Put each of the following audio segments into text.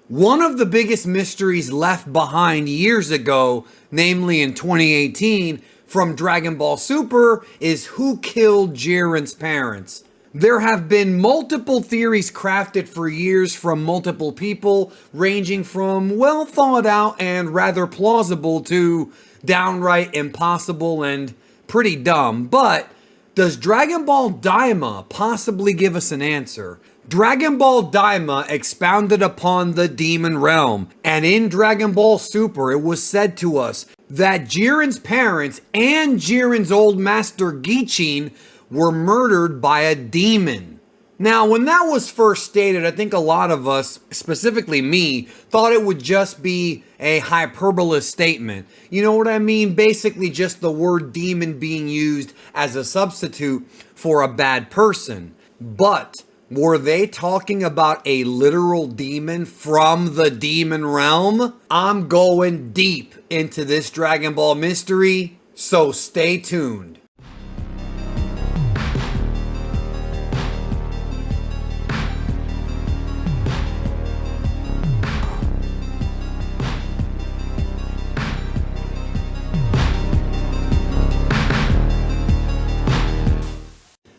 One of the biggest mysteries left behind years ago, namely in 2018, from Dragon Ball Super, is who killed Jiren's parents. There have been multiple theories crafted for years from multiple people, ranging from well thought out and rather plausible to downright impossible and pretty dumb. But does Dragon Ball Daima possibly give us an answer? Dragon Ball Daima expounded upon the demon realm, and in Dragon Ball Super it was said to us that Jiren's parents and Jiren's old master Gichin were murdered by a demon. Now, when that was first stated, I think a lot of us, specifically me, thought it would just be a hyperbole statement. You know what I mean? Basically just the word demon being used as a substitute for a bad person. But were they talking about a literal demon from the demon realm? I'm going deep into this Dragon Ball mystery, so stay tuned.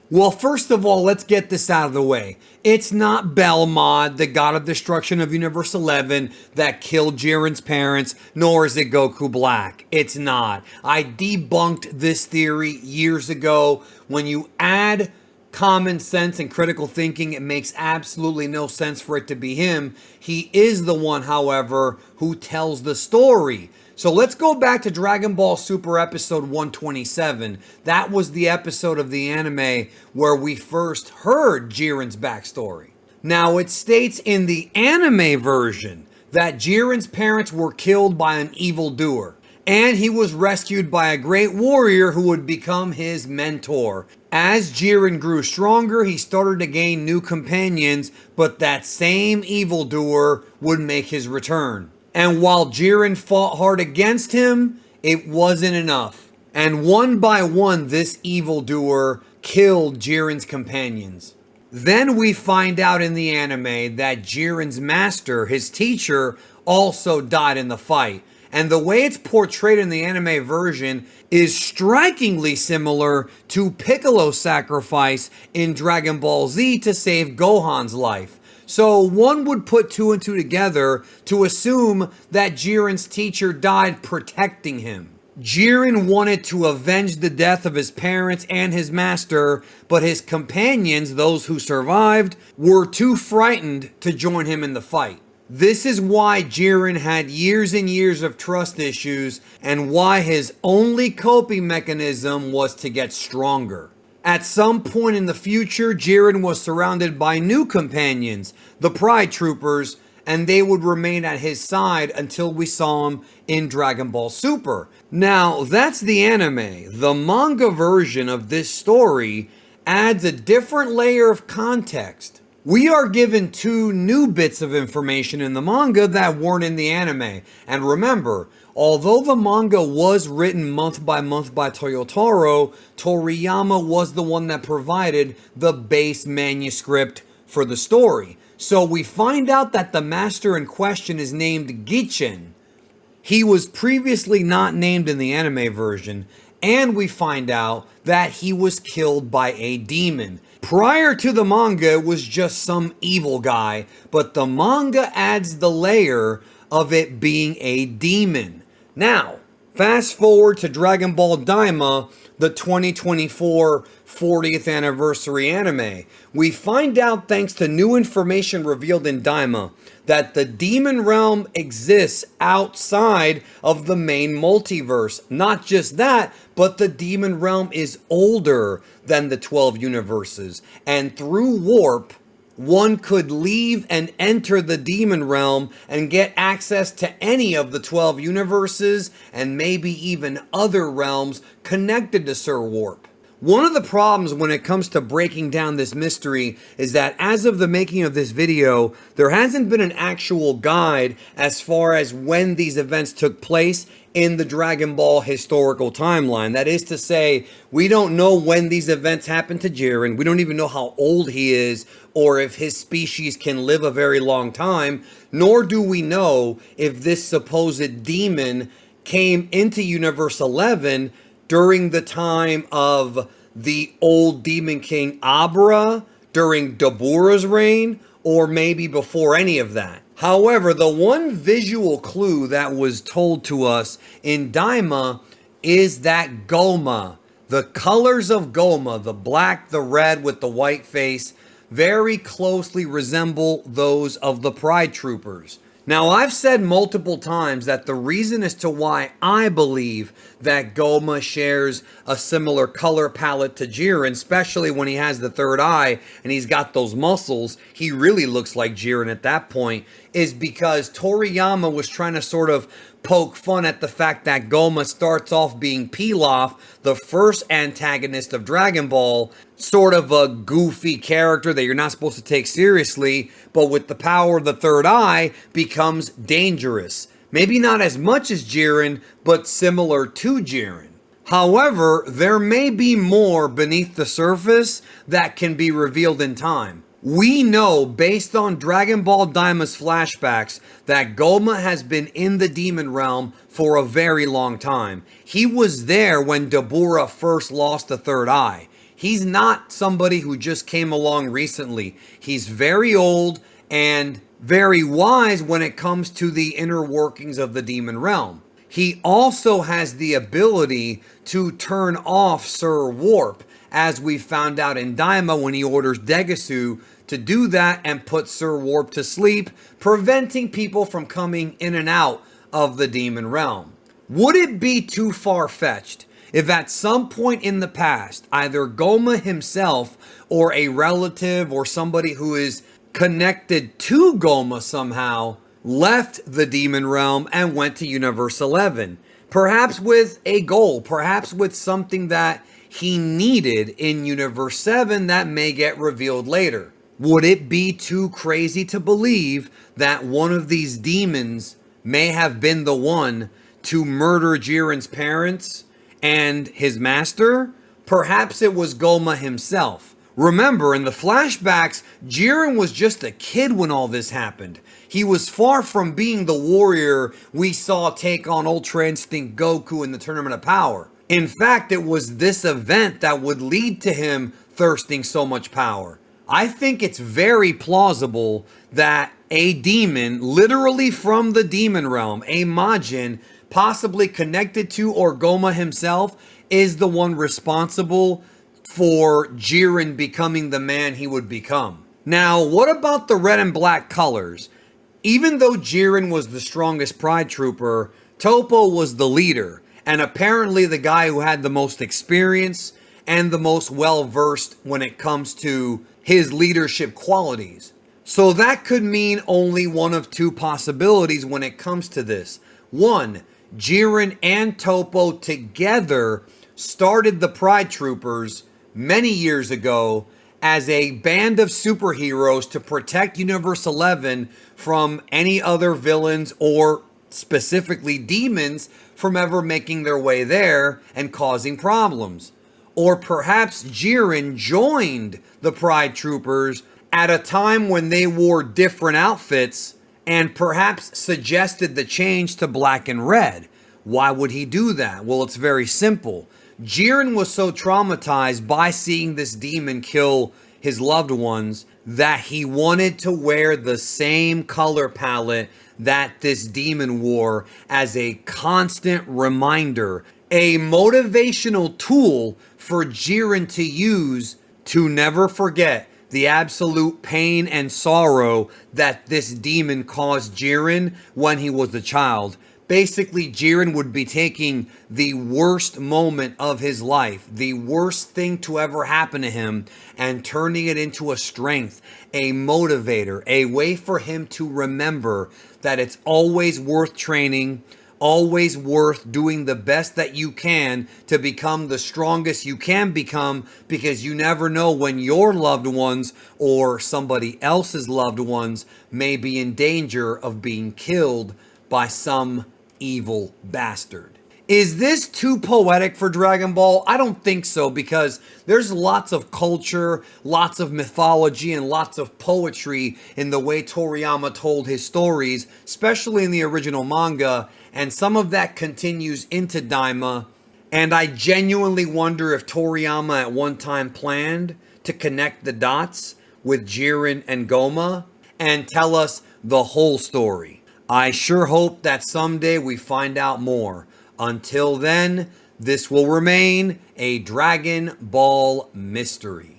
Well, first of all, let's get this out of the way. It's not Belmod, the god of destruction of Universe 11, that killed Jiren's parents, nor is it Goku Black. It's not. I debunked this theory years ago. When you add common sense and critical thinking, it makes absolutely no sense for it to be him. He is the one, however, who tells the story. So let's go back to Dragon Ball Super episode 127. That was the episode of the anime where we first heard Jiren's backstory. Now, it states in the anime version that Jiren's parents were killed by an evildoer, and he was rescued by a great warrior who would become his mentor. As Jiren grew stronger, he started to gain new companions, but that same evildoer would make his return. And while Jiren fought hard against him, it wasn't enough. And one by one, this evildoer killed Jiren's companions. Then we find out in the anime that Jiren's master, his teacher, also died in the fight. And the way it's portrayed in the anime version is strikingly similar to Piccolo's sacrifice in Dragon Ball Z to save Gohan's life. So one would put two and two together to assume that Jiren's teacher died protecting him. Jiren wanted to avenge the death of his parents and his master, but his companions, those who survived, were too frightened to join him in the fight. This is why Jiren had years and years of trust issues, and why his only coping mechanism was to get stronger. At some point in the future, Jiren was surrounded by new companions, the Pride Troopers, and they would remain at his side until we saw him in Dragon Ball Super. Now, that's the anime. The manga version of this story adds a different layer of context. We are given two new bits of information in the manga that weren't in the anime. And remember, although the manga was written month by Toyotaro, Toriyama was the one that provided the base manuscript for the story. So we find out that the master in question is named Gichin. He was previously not named in the anime version, and we find out that he was killed by a demon. Prior to the manga, it was just some evil guy, but the manga adds the layer of it being a demon. Now, fast forward to Dragon Ball Daima, the 2024 40th anniversary anime. We find out, thanks to new information revealed in Daima, that the demon realm exists outside of the main multiverse. Not just that, but the demon realm is older than the 12 universes. And through warp, one could leave and enter the demon realm and get access to any of the 12 universes and maybe even other realms connected to Sir Warp. One of the problems when it comes to breaking down this mystery is that as of the making of this video, there hasn't been an actual guide as far as when these events took place in the Dragon Ball historical timeline. That is to say, we don't know when these events happened to Jiren. We don't even know how old he is or if his species can live a very long time, nor do we know if this supposed demon came into Universe 11 during the time of the old Demon King Abra, during Dabura's reign, or maybe before any of that. However, the one visual clue that was told to us in Daima is that Gomah, the colors of Gomah, the black, the red with the white face, very closely resemble those of the Pride Troopers. Now, I've said multiple times that the reason as to why I believe that Gomah shares a similar color palette to Jiren, especially when he has the third eye and he's got those muscles, he really looks like Jiren at that point, is because Toriyama was trying to sort of poke fun at the fact that Gomah starts off being Pilaf, the first antagonist of Dragon Ball, sort of a goofy character that you're not supposed to take seriously, but with the power of the third eye becomes dangerous. Maybe not as much as Jiren, but similar to Jiren. However, there may be more beneath the surface that can be revealed in time. We know, based on Dragon Ball Daima's flashbacks, that Gomah has been in the demon realm for a very long time. He was there when Dabura first lost the third eye. He's not somebody who just came along recently. He's very old and very wise when it comes to the inner workings of the demon realm. He also has the ability to turn off Sir Warp, as we found out in Daima when he orders Degasu to do that and put Sir Warp to sleep, preventing people from coming in and out of the demon realm. Would it be too far-fetched if at some point in the past, either Gomah himself or a relative or somebody who is connected to Gomah somehow left the demon realm and went to Universe 11? Perhaps with a goal, perhaps with something that he needed in Universe 7 that may get revealed later. Would it be too crazy to believe that one of these demons may have been the one to murder Jiren's parents and his master? Perhaps it was Gomah himself. Remember, in the flashbacks, Jiren was just a kid when all this happened. He was far from being the warrior we saw take on Ultra Instinct Goku in the Tournament of Power. In fact, it was this event that would lead to him thirsting so much power. I think it's very plausible that a demon, literally from the demon realm, a Majin, possibly connected to or Gomah himself, is the one responsible for Jiren becoming the man he would become. Now, what about the red and black colors? Even though Jiren was the strongest Pride Trooper, Toppo was the leader, and apparently the guy who had the most experience and the most well-versed when it comes to his leadership qualities. So that could mean only one of two possibilities when it comes to this. One, Jiren and Toppo together started the Pride Troopers many years ago as a band of superheroes to protect Universe 11 from any other villains or specifically demons from ever making their way there and causing problems. Or perhaps Jiren joined the Pride Troopers at a time when they wore different outfits and perhaps suggested the change to black and red. Why would he do that? Well, it's very simple. Jiren was so traumatized by seeing this demon kill his loved ones that he wanted to wear the same color palette that this demon wore as a constant reminder, a motivational tool for Jiren to use to never forget the absolute pain and sorrow that this demon caused Jiren when he was a child. Basically, Jiren would be taking the worst moment of his life, the worst thing to ever happen to him, and turning it into a strength, a motivator, a way for him to remember that it's always worth training, always worth doing the best that you can to become the strongest you can become, because you never know when your loved ones or somebody else's loved ones may be in danger of being killed by some evil bastard. Is this too poetic for Dragon Ball? I don't think so, because there's lots of culture, lots of mythology, and lots of poetry in the way Toriyama told his stories, especially in the original manga, and some of that continues into Daima. And I genuinely wonder if Toriyama at one time planned to connect the dots with Jiren and Gomah and tell us the whole story. I sure hope that someday we find out more. Until then, this will remain a Dragon Ball mystery.